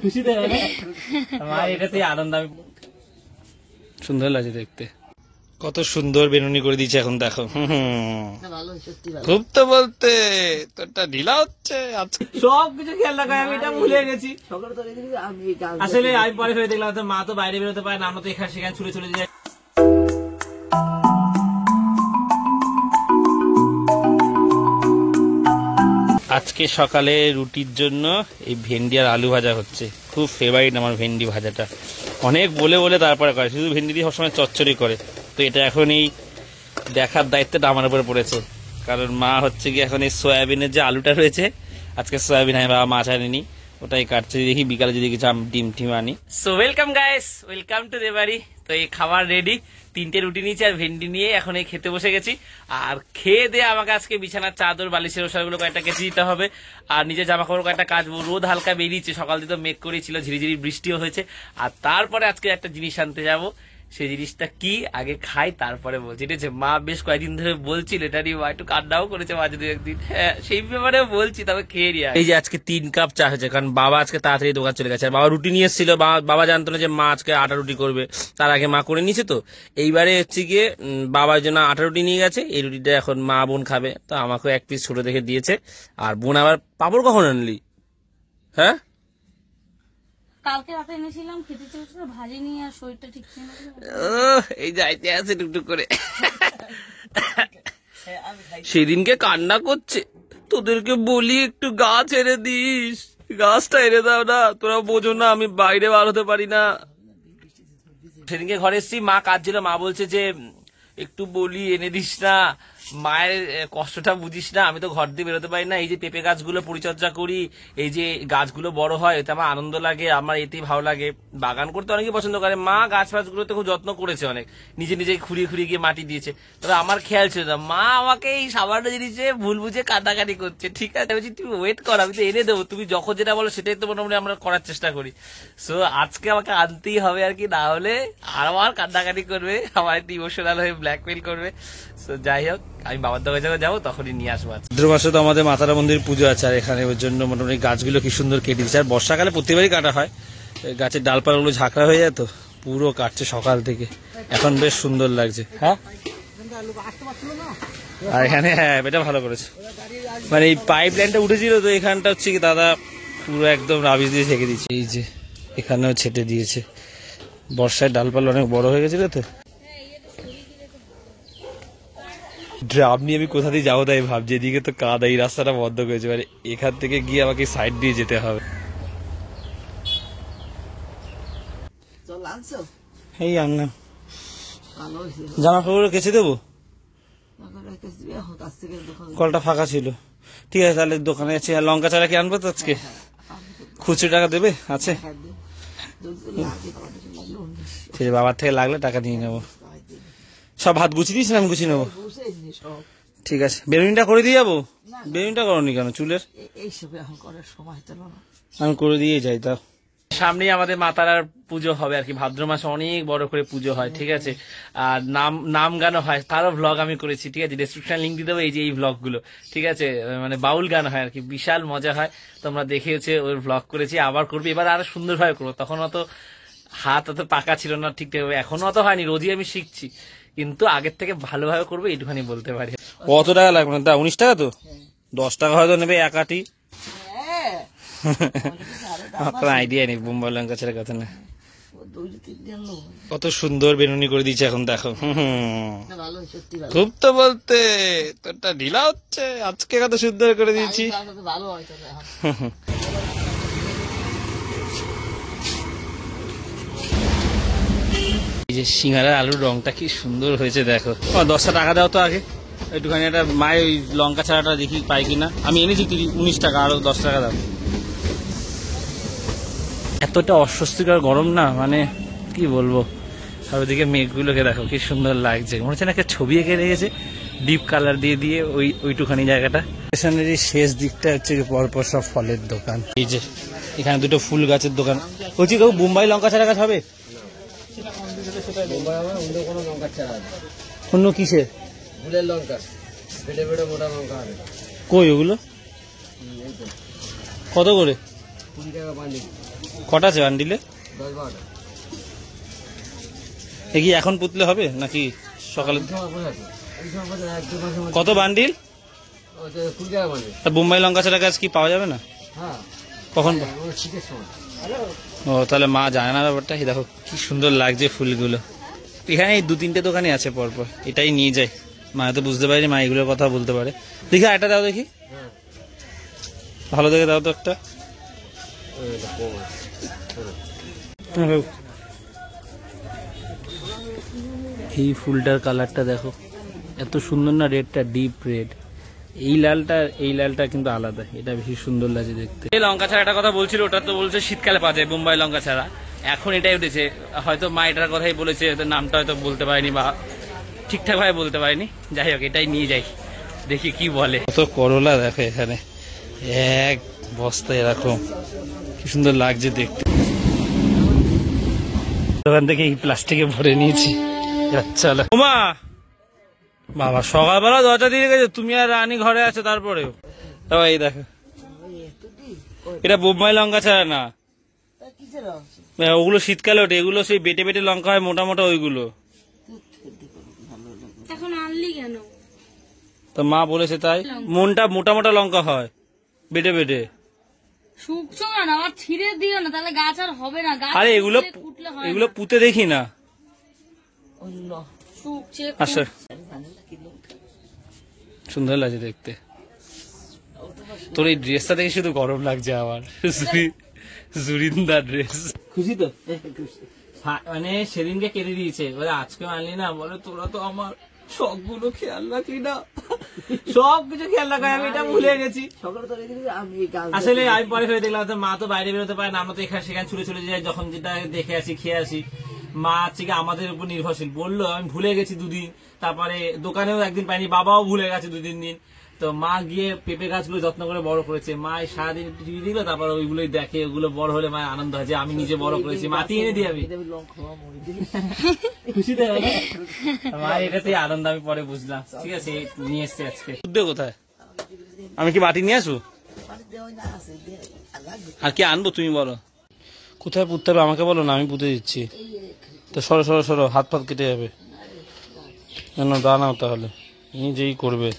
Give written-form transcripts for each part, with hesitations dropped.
খুশিতে মা এটাতে আনন্দ। সুন্দর লাগছে দেখতে, কত সুন্দর বেনুনি করে দিয়েছে এখন দেখো। খুব তো বলতে তোরটা ঢিলা হচ্ছে, সবকিছু খেয়াল রাখা আমি এটা ভুলে গেছি। আসলে আমি পরে ফেলে দেখলাম মা তো বাইরে বেরোতে পারে না, আমরা তো এখানে সেখানে ছুটে চলে যাই। আজকে সকালে রুটির জন্য এই ভেন্ডি আর আলু ভাজা হচ্ছে। খুব ফেভারিট আমার ভেন্ডি ভাজাটা, অনেক বলে বলে তারপরে করে, শুধু ভেন্ডি দিয়ে সবসময় চচ্চড়ি করে। তো এটা এখন এই দেখার দায়িত্বটা আমার উপরে পড়েছে, কারণ মা হচ্ছে কি এখন এই সয়াবিনের যে আলুটা রয়েছে, আজকে সয়াবিন আমি বাবা মাছ আনিনি, ওটাই কাটছে। দেখি বিকালে যদি কিছু ডিম টিম আনি। So welcome guys, welcome to Debari. তো এই খাবার রেডি, 3টে রুটি নিয়েছি আর ভেন্ডি নিয়ে এখন এই খেতে বসে গেছি। আর খেয়ে দিয়ে আমাকে আজকে বিছানার চাদর বালিশের ওষাগুলো কয়েকটা কেচে দিতে হবে, আর নিজের জামা কাপড় কয়েকটা কাচবো। রোদ হালকা বেরিয়েছে, সকাল দিয়ে তো মেঘ করেছিল, ঝিরিঝিরি বৃষ্টিও হয়েছে। আর তারপরে আজকে একটা জিনিস আনতে যাবো, সেই জিনিসটা কি আগে খাই তারপরে বলছি। ঠিক আছে, মা বেশ কয়েকদিন ধরে বলছিল এটা নিয়ে, মা একটু কান্নাও করেছে মাঝে দু একদিন। হ্যাঁ, সেই ব্যাপারে বলছি, তবে খেয়ে নিয়ে। এই যে আজকে 3 কাপ চা হয়েছে, কারণ বাবা আজকে তাড়াতাড়ি দোকান চলে গেছে। আর বাবা রুটি নিয়ে এসেছিল, বাবা জানতো না যে মা আজকে আটা রুটি করবে, তার আগে মা করে নিয়েছে। তো এইবারে হচ্ছে গিয়ে বাবার জন্য আটা রুটি নিয়ে গেছে, এই রুটিটা এখন মা বোন খাবে। তো আমাকেও 1 পিস ছোট দেখে দিয়েছে। আর বোন আবার পাপড় কখন আনলি? হ্যাঁ, কালকে রাতে এনেছিলাম, খেতে চেয়েছিল, ভাজি নিয়ে, আর শরীরটা ঠিক ছিল না। এই যাইতে আছে টুকটুক করে। সেদিনকে কান্না করছে, তোদেরকে বলি একটু গাছ এনে দিস, গাছটা এনে দাও না, তোরা বোঝো না আমি বাইরে বার হতে পারি না। সেদিনকে ঘরে এসছি, মা কাজ ছিল, মা বলছে যে একটু বলি এনে দিস না, মায়ের কষ্টটা বুঝিস না, আমি তো ঘর দিয়ে বেরোতে পারি না। এই যে পেঁপে গাছগুলো পরিচর্যা করি, এই যে গাছগুলো বড় হয়, এতে আমার আনন্দ লাগে, আমার এতেই ভালো লাগে। বাগান করতে অনেকে পছন্দ করে, মা গাছ ফাছগুলোতে খুব যত্ন করেছে, অনেক নিজে নিজে খুঁড়িয়ে খুঁড়িয়ে গিয়ে মাটি দিয়েছে। তবে আমার খেয়াল ছিল না, মা আমাকে এই সামান্য জিনিসে ভুল বুঝে কাটাকাটি করছে। ঠিক আছে, বলছি তুমি ওয়েট করো, আমি তো এনে দেবো, তুমি যখন যেটা বলো সেটাই তো মোটামুটি আমরা করার চেষ্টা করি। সো আজকে আমাকে আনতেই হবে আর কি, না হলে আর আমার কান্নাকাটি করবে, আমার একটু ইমোশনাল হয়ে ব্ল্যাকমেল করবে। সো যাই হোক, আমি বাবার দোকানে যাবো, তখনই নিয়ে আসবো। ভাদ্র মাসে তো আমাদের মাতারা মন্দির পুজো আছে, আর এখানে ওর জন্য মোটামুটি গাছগুলো কি সুন্দর কেটে দিচ্ছে। আর বর্ষাকালে প্রত্যেকবারই কাটা হয়, গাছের ডালপালাগুলো ঝাঁকড়া হয়ে যায়, তো পুরো কাটছে সকাল থেকে, এখন বেশ সুন্দর লাগছে। হ্যাঁ, আর এখানে হ্যাঁ এটা ভালো করেছে, মানে এই পাইপ লাইনটা উঠেছিল, তো এখানটা হচ্ছে কি দাদা পুরো একদম রাবিশ দিয়ে ছেঁকে দিচ্ছে। এই যে এখানেও ছেটে দিয়েছে, বর্ষায় ডালপালা অনেক বড় হয়ে গেছিল। তো ড্রাম নিয়ে আমি কোথা দিয়ে যাবো তাই ভাবছি, এদিকে তো কাদা, এই রাস্তাটা বন্ধ করেছে, মানে এখান থেকে গিয়ে আমাকে সাইড দিয়ে যেতে হবে। এই আনলাম, জামা কাপড় কেচে দেবো, কলটা ফাঁকা ছিল। ঠিক আছে, তাহলে দোকানে আছে। আর লঙ্কা চারা কি আনবো তো আজকে? খুচরো টাকা দেবে? আছে, ঠিক আছে, বাবার থেকে লাগলে টাকা নিয়ে নেবো। সব হাত গুছিয়ে দিয়েছেন, আমি গুছিয়ে নেবো। ঠিক আছে, বেরুনিটা করে দিয়ে যাবো। বেরুনিটা করনি কেন চুলের? আমি করে দিয়ে যাই। তাও সামনেই আমাদের মাতারার পুজো হবে আর কি, ভাদ্র মাসে অনেক বড় করে পুজো হয়। ঠিক আছে, আর নাম গানও হয়, তারও ভ্লগ আমি করেছি। ঠিক আছে, ডেসক্রিপশন লিঙ্ক দিয়ে দেবো, এই যে এই ভ্লগ গুলো। ঠিক আছে, মানে বাউল গান হয় আর কি, বিশাল মজা হয়। তোমরা দেখেওছে, ওই ভ্লগ করেছি, আবার করবি, এবার আরো সুন্দরভাবে করবো। তখন অত হাত অত পাকা ছিল না ঠিকঠাক, এখনো অত হয়নি, রোজই আমি শিখছি, কিন্তু আগের থেকে ভালোভাবে করবো এইটুখানি বলতে পারি। কত টাকা লাগবে না? 19 টাকা তো, 10 টাকা হয়তো নেবে এক আটি। আপনার আইডিয়া নেই, বোম্বাই লঙ্কা ছেড়ে কথা না। কত সুন্দর বেনুনি করে দিয়েছে এখন দেখো। খুব তো বলতে তোরটা ঢিলা হচ্ছে, আজকে কত সুন্দর করে দিয়েছি। এই যে সিঙ্গারার আলুর রংটা কি সুন্দর হয়েছে দেখো। 10 টাকা দাও তো আগে, একটুখানি একটা মায়ের ওই লঙ্কা ছাড়াটা দেখি পাই কিনা। আমি এনেছি 19 টাকা, আরো 10 টাকা দাও। এতটা অস্বস্তিকর গরম না, মানে কি বলবো। আর ওদিকে মেঘগুলোকে দেখো কি সুন্দর লাগছে, মনে হচ্ছে না একটা ছবি এঁকে রেখেছে ডিপ কালার দিয়ে দিয়ে ওইটুখানি জায়গাটা। স্টেশনের শেষ দিকটা হচ্ছে পরপর সব ফলের দোকান। এই যে এখানে দুটো ফুল গাছের দোকান। বলছি কেউ বোম্বাই লঙ্কা ছাড়া গাছ হবে? অন্য কিসের? ফুলের লঙ্কা, মোটা লঙ্কা। কই ওগুলো? কত করে? 20 টাকা বান্ডিল, কটা আছে বান্ডিলে? 10-12টা। এ কি এখন পুতলে হবে নাকি সকালে? এই সময় বসে আছে, এই সময় বসে 1-2 মাসের মধ্যে। কত বান্ডিল? ওই যে 20 টাকা বান্ডিল। আর বোম্বাই লঙ্কা ছাড়া গাছ কি পাওয়া যাবে না? হ্যাঁ, কখন? ওই শীতের সময়। ও তাহলে মা জানে না ব্যাপারটা। এই দেখো কি সুন্দর লাগছে ফুলগুলো। এখানে এই 2-3টে দোকানে আছে পরপর, এটাই নিয়ে যায়। মা তো বুঝতে পারিনি মা এগুলোর কথা বলতে পারে। দেখি একটা দাও দেখি, হ্যাঁ, ভালো দেখে দাও তো একটা। ওইটা কম আছে। এই ফুলটার কালারটা দেখো, এত সুন্দর না, রেডটা ডিপ রেড। এই লালটা কিন্তু আলাদা, এটা বেশি সুন্দর লাগছে দেখতে। এই লঙ্কা ছাড়া একটা কথা বলছিল, ওটা তো বলছে শীতকালে পাওয়া যায় বোম্বাই লঙ্কা ছাড়া। এখন এটাই উঠেছে, হয়তো মা এটার কথাই বলেছে, হয়তো নামটা হয়তো বলতে পারিনি বা ঠিকঠাক ভাবে বলতে পারিনি। যাই হোক, এটাই নিয়ে যাই, দেখি কি বলে। কত করলা দেখো এখানে, এক বস্তা এরকম, কি সুন্দর লাগছে দেখতে। দোকান থেকে এই প্লাস্টিকে ভরে নিয়েছি। আচ্ছা ওমা, বাবা সকালবেলা দরজা দিয়ে গেছে, তুমি আর রানী ঘরে আছো তারপরেও। এই দেখো, এটা বোম্বাই লঙ্কা ছাড়া না, ওগুলো শীতকালে ওঠে, এগুলো সেই বেটে বেটে লঙ্কা হয়, মোটা মোটা ওইগুলো। এখন আনলি কেন? তো মা বলেছে তাই, মনটা মোটা মোটা লঙ্কা হয় বেটে বেটে। শুকছো না, আবার ছিঁড়ে দিও না, তাহলে গাছ আর হবে না। গাছ আরে এগুলো ফুটলে হয় এগুলো পুঁতে দেখি না। শুকছে। আচ্ছা, সুন্দর লাগছে দেখতে। তোর এই ড্রেসটা দেখে শুধু গরম লাগছে আমার, জুরিন্দার ড্রেস। খুশি তো? মানে সেদিনকে কেটে দিয়েছে, বলে আজকে আনলি না, বলে তোরা তো আমার শখ গুলো খেয়াল রাখলি না। সব কিছু খেয়াল রাখা, আমি এটা ভুলে গেছি। আসলে আমি পরে ভেবে দেখলাম মা তো বাইরে বেরোতে পারে না, আমরা তো এখানে সেখানে ছুটে চলে যাই, যখন যেটা দেখে আসি খেয়ে আসি। মা হচ্ছে কি আমাদের উপর নির্ভরশীল, বললো আমি ভুলে গেছি 2 দিন, তারপরে দোকানেও একদিন পাইনি, বাবাও ভুলে গেছে 2-3 দিন। তো মা গিয়ে পেঁপে গাছগুলো যত্ন করে বড় করেছে, মা সারাদিন টিভি দিল, তারপর ওইগুলোই দেখে, ওগুলো বড় হলে মায়ের আনন্দ হয় যে আমি নিজে বড় করেছি, মাটি এনে দিই আমি। খুশি তো মা, এটাতেই আনন্দ আমি পরে বুঝলাম। ঠিক আছে, নিয়ে এসছে আজকে। বুদ্ধ কোথায়? আমি কি মাটি নিয়ে আসবো? আর কি আনবো তুমি বলো? কোথায় পুঁততে হবে আমাকে বলো না, আমি পুঁতে দিচ্ছি। তো সরো সরো সরো, হাত পাত কেটে যাবে। কেন দাঁড়াও, তাহলে নিজেই করবে।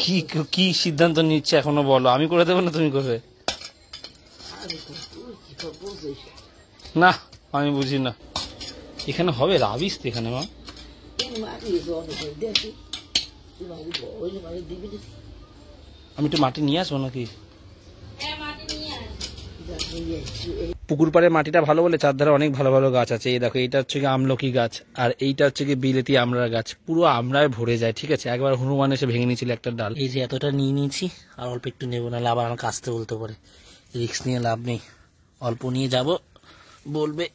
কি কি সিদ্ধান্ত নিচ্ছে এখনো বলো? আমি করে দেবো না তুমি করবে? না আমি বুঝি না, এখানে হবে রাবিস তো এখানে। মা আমি একটু মাটি নিয়ে আসবো নাকি? পুকুর পাড়ের মাটিটা ভালো বলে চারধারে অনেক ভালো ভালো গাছ আছে। এই দেখো, এইটা হচ্ছে কি আমলকি গাছ, আর এইটা হচ্ছে কি বিলেতি আমড়ার গাছ, পুরো আমড়ায় ভরে যায়। ঠিক আছে, একবার হনুমান এসে ভেঙে নিয়েছিল একটা ডাল। এই যে এতটা নিয়ে নিয়েছি, আর অল্প একটু নেবো, নাহলে আবার আমাকে আসতে বলতে পারে। রিস্ক নিয়ে লাভ নেই, অল্প নিয়ে যাব, বলবে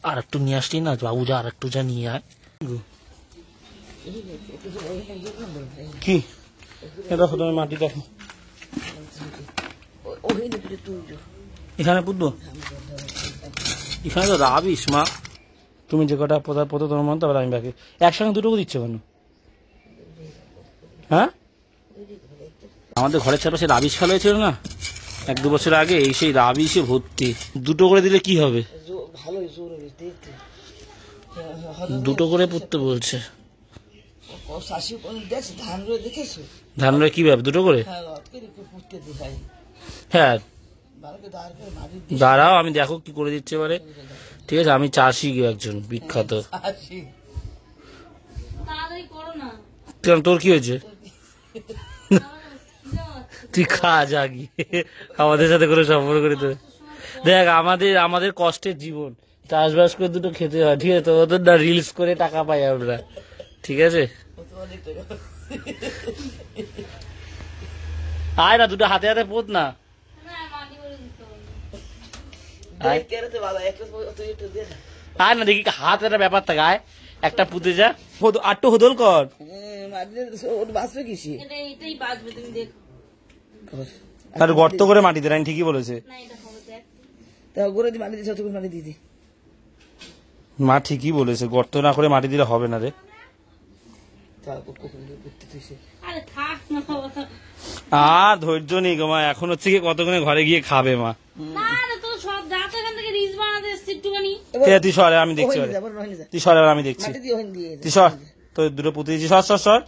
আর একটু নিয়ে আসলি না বাবু, যা আর একটু যা নিয়ে আয়। কি দেখো, তুমি মাটি দেখো, এখানে পুঁতবো। এখানে তো রাবিস মা, তুমি যে কটা পোতো তোমার মন, তারপরে আমি বাকি। একসঙ্গে দুটো দিচ্ছ কেন? হ্যাঁ, আমাদের ঘরের চারপাশে রাবিস ফেলা হয়েছিল না 1-2 বছর আগে, এই সেই রাবিসে ভর্তি। দুটো করে দিলে কি হবে? দুটো করে পুঁততে বলছে। ধান রয়ে কি ভাবে দুটো করে? হ্যাঁ দাঁড়াও, আমি দেখো কি করে দিচ্ছে এবারে। ঠিক আছে, আমি চাষি একজন বিখ্যাত। তোর কি হয়েছে? তুই খা যা গিয়ে, আমাদের সাথে করে সম্পর্ক করে। তো দেখ, আমাদের কষ্টের জীবন, চাষবাস করে দুটো খেতে হয়। ঠিক আছে, ওদের না রিলস করে টাকা পাই আমরা। ঠিক আছে, আয় না, দুটো হাতে হাতে পোত না। আয় না, দেখি হাত একটা ব্যাপার থাকে। আয় একটা পুঁতে যা, আটটু হোদল কর। তার গর্ত করে মাটি দেয়, ঠিকই বলেছে মা, ঠিকই বলেছে, গর্ত না করে মাটি দিলে হবে না রে। তারপর কখন দিয়ে করতে তুইছে আরে থাক না আর ধৈর্য নেই গো মা, এখন হচ্ছে কি কতক্ষণে ঘরে গিয়ে খাবে মা। না না তো সব যাতে এখান থেকে রিচ বানাতে এসছি একটুখানি। ঠিক আছে, তুই সর, আমি দেখছি ওরে। তুই সর, এবার আমি দেখছি। তুই সর, তো দুটো পুঁতে দিচ্ছি, সর সর সর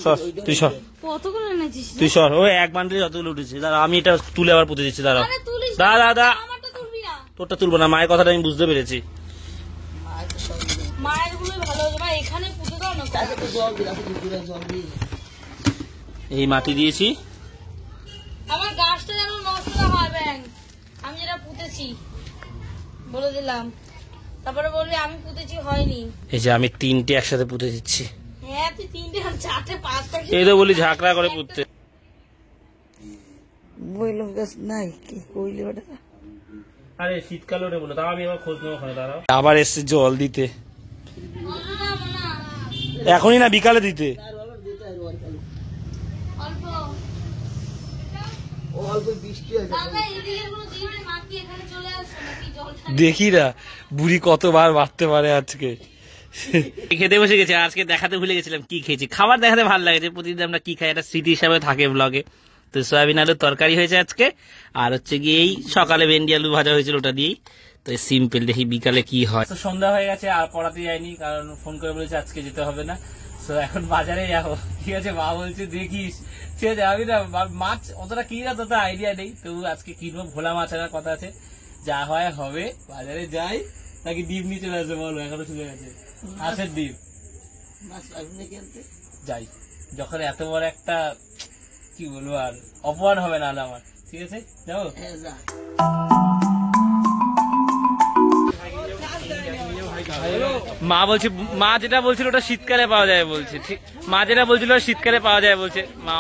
সর, তুই সর, কতগুলো এনেছিস রে? তুই সর। ওই এক বান্ডেলে যতগুলো উঠেছে, দাঁড়া আমি এটা তুলে আবার পুঁতে দিচ্ছি, দাঁড়াও। আরে তুলিস না, দাঁড়া দাঁড়া, আমারটা তুলবি না। তোরটা তুলবো না, মায়ের কথাটা আমি বুঝতে পেরেছি। মায়ের গুলোই ভালো হয়েছে ভাই, এখানে পুঁতে দাও না। এই মাটি দিয়েছি, আমার গাছটা যেন নষ্ট না হয় ব্যাং, আমি যেটা পুঁতেছি বলে দিলাম, তারপরে বলবি আমি পুঁতেছি হয়নি। এই যে আমি তিনটে একসাথে পুঁতে দিচ্ছি। হ্যাঁ তুই তিনটে আর চারটে পাঁচটা এই তো বলি ঝাঁকড়া করে পুঁততে। আরে শীতকাল ওঠে বলো, তাও আমি আবার খোঁজ নেবো ওখানে, দাঁড়াও। আবার এসছে জল দিতে, এখনই না বিকালে দিতে। অল্প অল্প বৃষ্টি আছে দাদা এদিকে গুলো দিয়ে মাকে এখানে চলে আসছে নাকি জলটা। দেখি না বুড়ি কতবার বাড়তে পারে আজকে। খেতে বসে গেছে, আজকে দেখাতে ভুলে গেছিলাম কি খেয়েছি। খাবার দেখাতে ভালো লাগছে, প্রতিদিন আমরা কি খাই একটা স্মৃতি হিসাবে থাকে ব্লগে। তো সয়াবিন আলুর তরকারি হয়েছে আজকে, আর হচ্ছে গিয়ে এই সকালে ভেন্ডি আলু ভাজা হয়েছিল ওটা দিয়েই। তো সিম্পল, দেখি বিকালে কি হয়। তো সন্ধ্যা হয়ে গেছে, আর পড়াতে যায়নি কারণ ফোন করে বলেছে আজকে যেতে হবে না। তো এখন বাজারে যাবো, ঠিক আছে। মা বলছে দেখিস, ঠিক আছে। আমি না মাছ অতটা কিনি না, তত আইডিয়া নেই। তো আজকে কিনবো, ভোলা মাছ আনার কথা আছে, যা হয় হবে। বাজারে যাই নাকি ডিম নিয়ে চলে আসবে বলো, এখনো শুনে গেছে হাঁসের ডিম। যাই, যখন এত বড় একটা কি বলবো আর অপমান হবে না আমার, ঠিক আছে যাবো। মা বলছে, মা যেটা বলছিল ওটা শীতকালে পাওয়া যায় বলছে, ঠিক। মা যেটা বলছিল শীতকালে পাওয়া যায় বলছে মা।